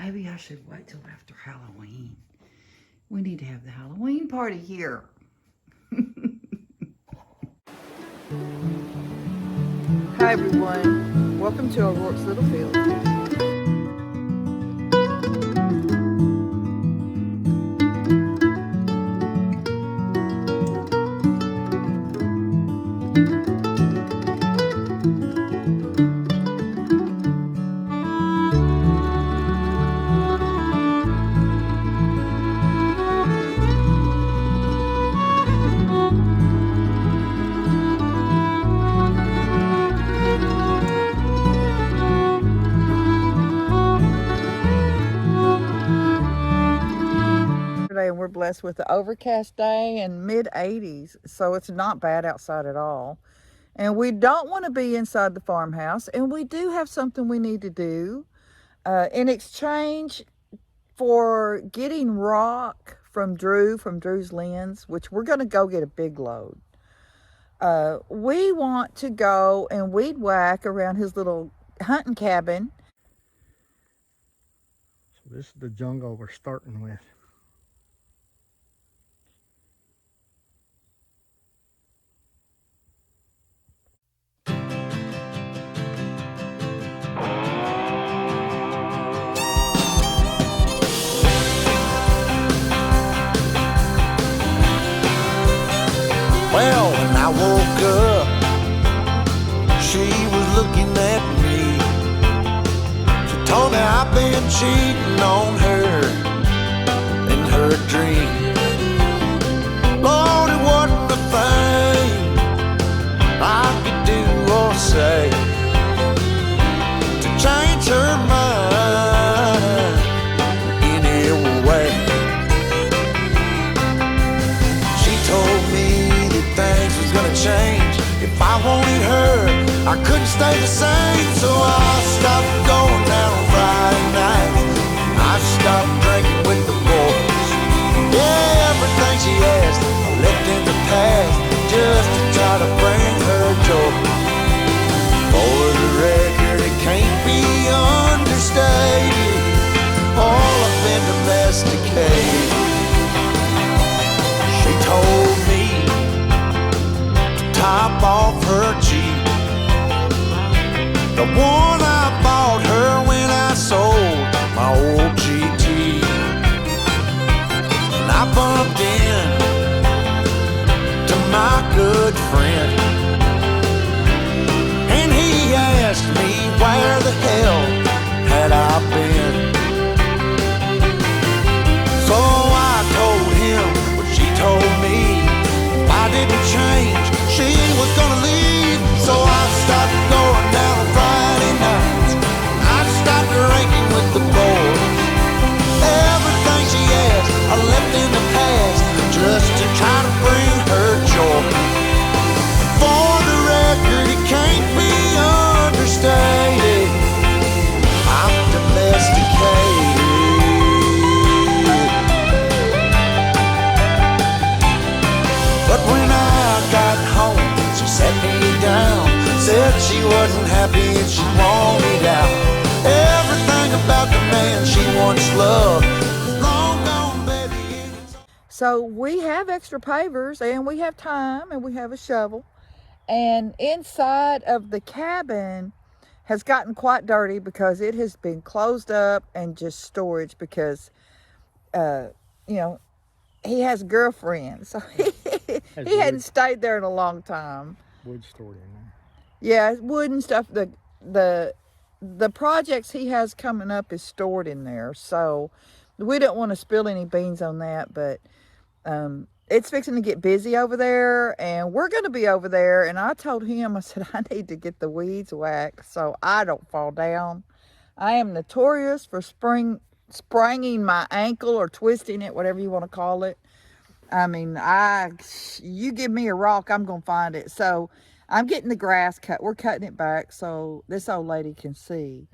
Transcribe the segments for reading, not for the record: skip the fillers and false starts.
Maybe I should wait till after Halloween. We need to have the Halloween party here. Hi everyone, welcome to O'Rourke's Little Field. And we're blessed with the overcast day and mid-80s, so it's not bad outside at all. And we don't want to be inside the farmhouse, and we do have something we need to do in exchange for getting rock from Drew's Lynzie, which we're going to go get a big load. We want to go and weed whack around his little hunting cabin. So this is the jungle we're starting with. Well, when I woke up, she was looking at me. She told me I've been cheating on her in her dream. Lord, it wasn't a thing I could do or say to change her mind any way. She told me things was gonna change. If I wanted her, I couldn't stay the same. So I stopped going out on Friday nights. I stopped drinking with the boys. Yeah, everything she asked I left in the past, just to try to bring her joy. For the record, it can't be understated, all I've been domesticated. She told me top off her Jeep, the one I bought her when I sold my old GT. And I bumped in to my good friend, and he asked me where the hell had I been. So I told him what she told me. If I didn't change, she was gonna leave. So I stopped going down on Friday nights. I stopped drinking with the boys. Everything she asked I left in the past, just to try to bring her joy. For the record, it can't be understated, I'm domesticated. But when I got home, she sat me down, said she wasn't happy and she wanted out. Everything about the man she once loved is long gone, baby. So we have extra pavers and we have time and we have a shovel. And inside of the cabin has gotten quite dirty because it has been closed up and just storage because, he has a girlfriend. So he hadn't stayed there in a long time. Wood stored in there. Yeah, wood and stuff. The projects he has coming up is stored in there. So we don't want to spill any beans on that, but it's fixing to get busy over there, and we're going to be over there. And I told him, I said, I need to get the weeds whacked so I don't fall down. I am notorious for spraining my ankle or twisting it, whatever you want to call it. I mean, you give me a rock, I'm going to find it. So I'm getting the grass cut. We're cutting it back so this old lady can see.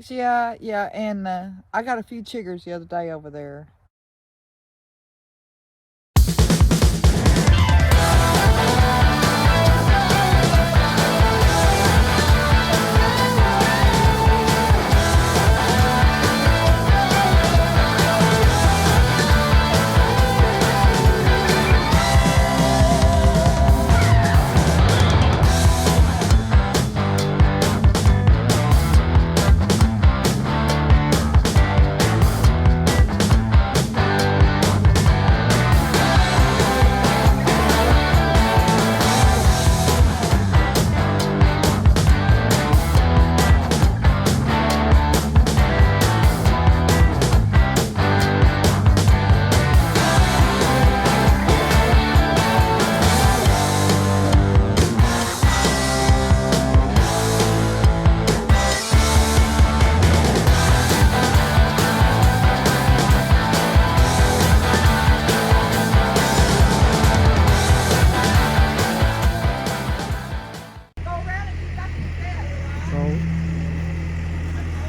snakes, yeah, and I got a few chiggers the other day over there.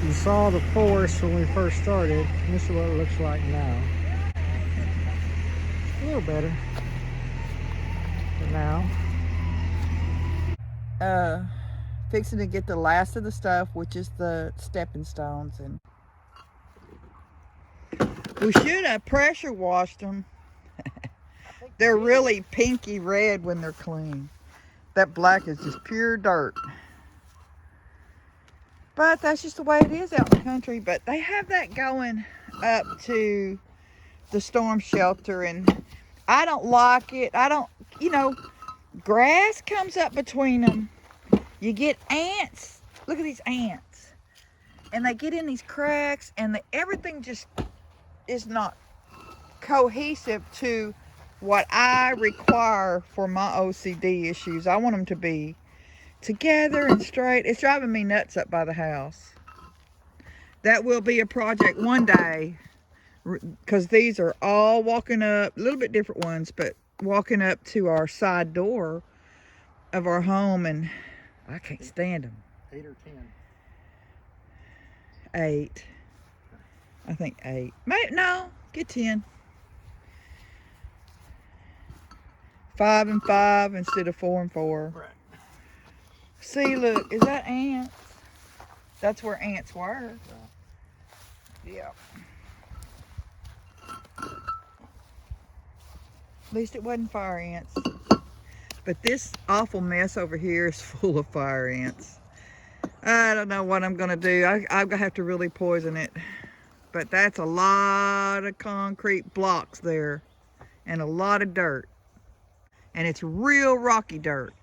You saw the forest when we first started. This is what it looks like now. A little better. But now. Fixing to get the last of the stuff, which is the stepping stones, and we should have pressure washed them. They're really pinky red when they're clean. That black is just pure dirt. But that's just the way it is out in the country. But they have that going up to the storm shelter, and I don't like it. I don't, grass comes up between them. You get ants. Look at these ants. And they get in these cracks, and everything just is not cohesive to what I require for my OCD issues. I want them to be together and straight. It's driving me nuts up by the house. That will be a project one day, because these are all walking up, a little bit different ones, but walking up to our side door of our home, and I can't stand them. 8 or 10? 8. I think 8. No, get 10. 5 and 5 instead of 4 and 4. Right. See, look, is that ants? That's where ants were. Yeah. At least it wasn't fire ants. But this awful mess over here is full of fire ants. I don't know what I'm going to do. I'm going to have to really poison it. But that's a lot of concrete blocks there. And a lot of dirt. And it's real rocky dirt.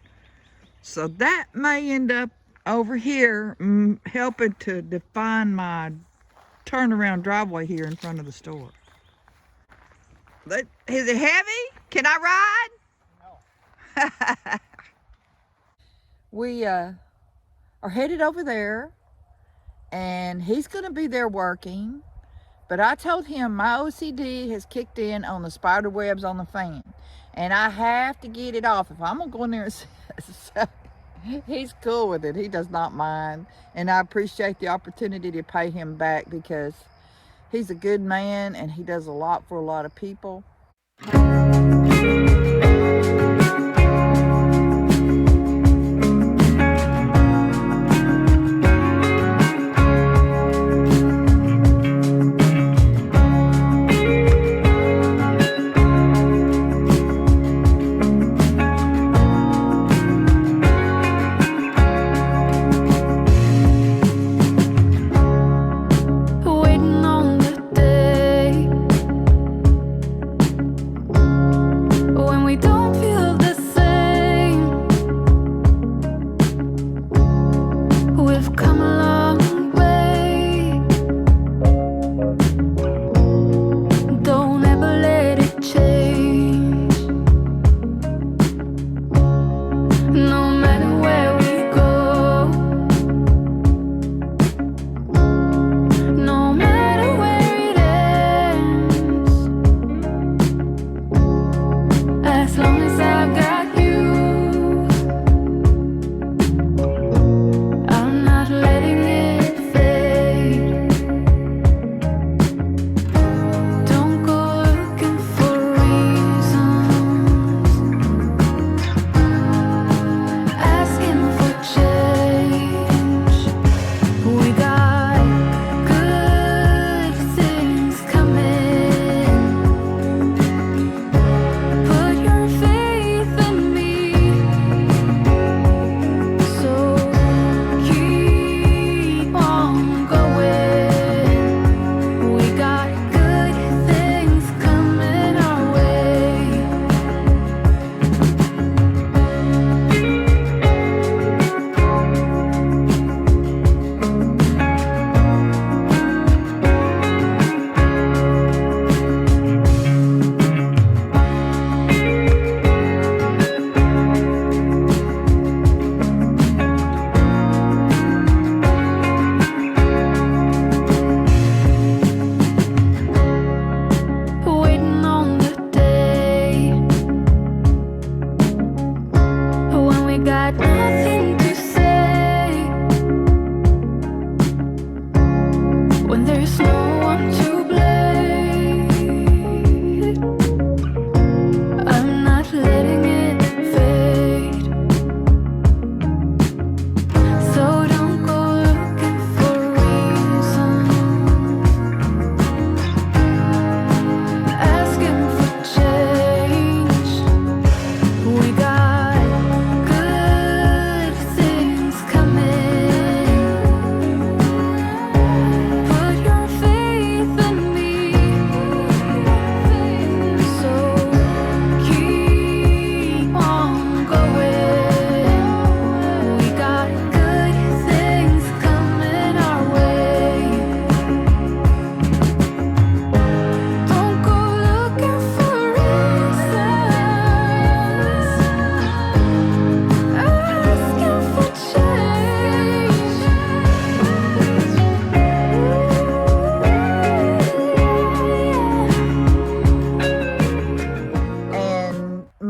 So that may end up over here helping to define my turnaround driveway here in front of the store. Is it heavy? Can I ride? No. We are headed over there, and he's going to be there working. But I told him my OCD has kicked in on the spider webs on the fan, and I have to get it off. If I'm going to go in there and say, he's cool with it. He does not mind. And I appreciate the opportunity to pay him back, because he's a good man and he does a lot for a lot of people. When we don't feel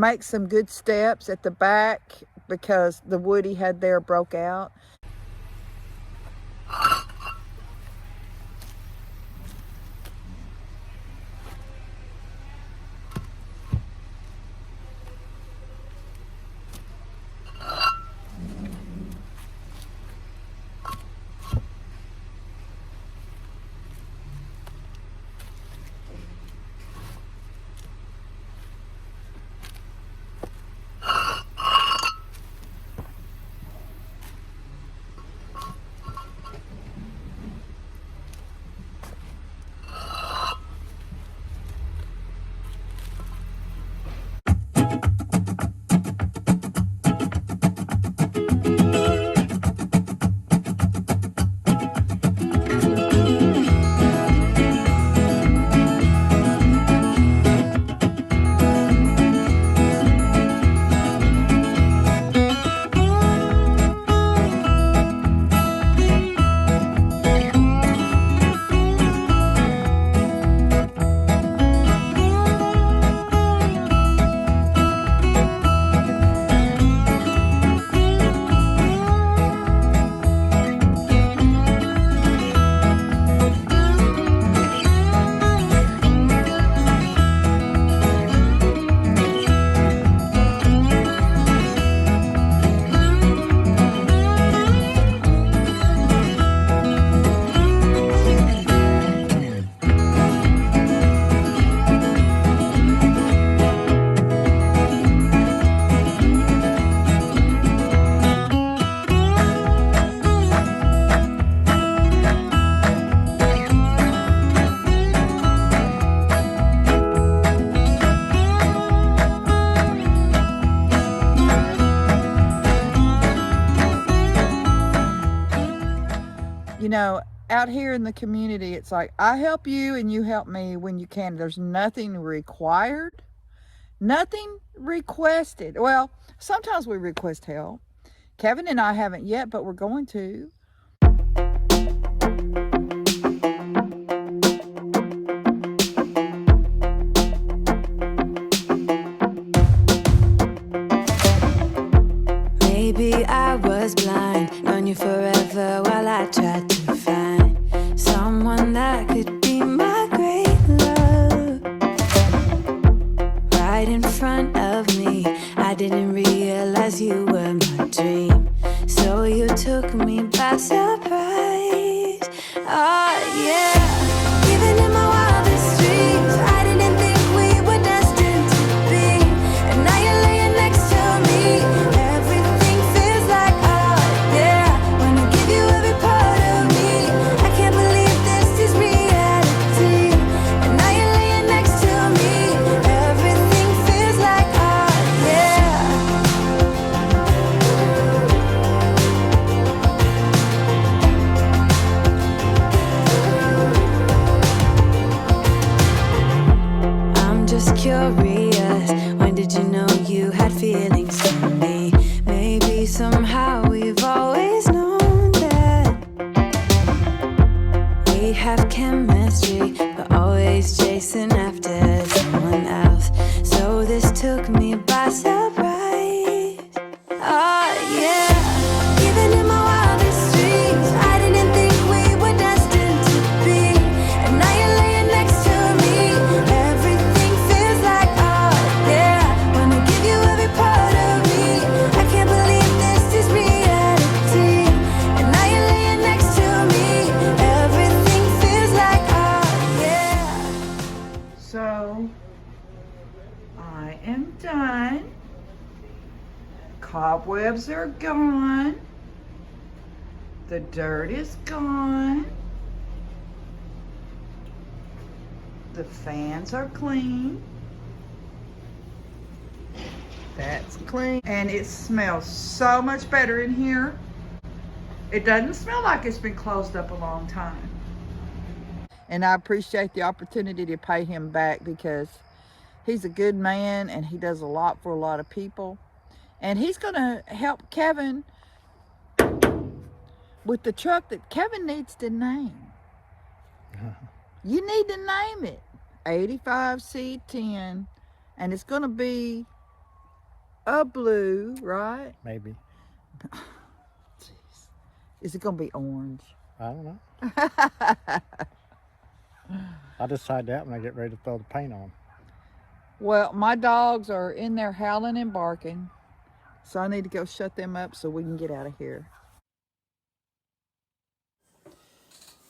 make some good steps at the back because the wood he had there broke out. You know, out here in the community, it's like, I help you and you help me when you can. There's nothing required, nothing requested. Well, sometimes we request help. Kevin and I haven't yet, but we're going to. Maybe I was blind, known you forever while I tried to find someone that could be my great love. Right in front of me, I didn't realize you were my dream, so you took me by surprise. Oh yeah, even in my wildest dreams, I didn't think we were destined to be, and now you're laying next to me. Everything feels like oh yeah, wanna give you every part of me. I can't believe this is reality, and now you're laying next to me. Everything feels like oh yeah. I'm just curious, when did you know you had feelings for me? Maybe somehow we've always known that we have chemistry, but always chasing after someone else. So this took me by surprise. Oh yeah, even in my wildest dreams, I didn't think we were destined to be, and now you're laying next to me. Everything feels like oh yeah, wanna give you every part of me. I can't believe this is reality, and now you're laying next to me. Everything feels like oh yeah. So, I am done. Cobwebs are gone. The dirt is gone. The fans are clean. That's clean. And it smells so much better in here. It doesn't smell like it's been closed up a long time. And I appreciate the opportunity to pay him back because he's a good man and he does a lot for a lot of people. And he's going to help Kevin with the truck that Kevin needs to name. You need to name it 85C10, and it's going to be a blue, right? maybe. Is it gonna be orange? I don't know. I'll decide that when I get ready to throw the paint on. Well, my dogs are in there howling and barking, so I need to go shut them up so we can get out of here.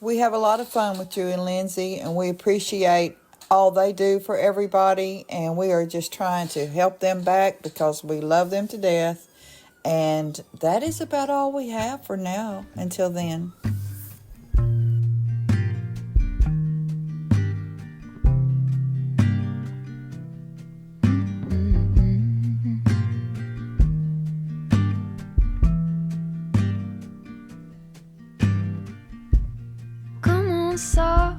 We have a lot of fun with Drew and Lynzie, and we appreciate all they do for everybody, and we are just trying to help them back because we love them to death. And that is about all we have for now until then. Come on, soft.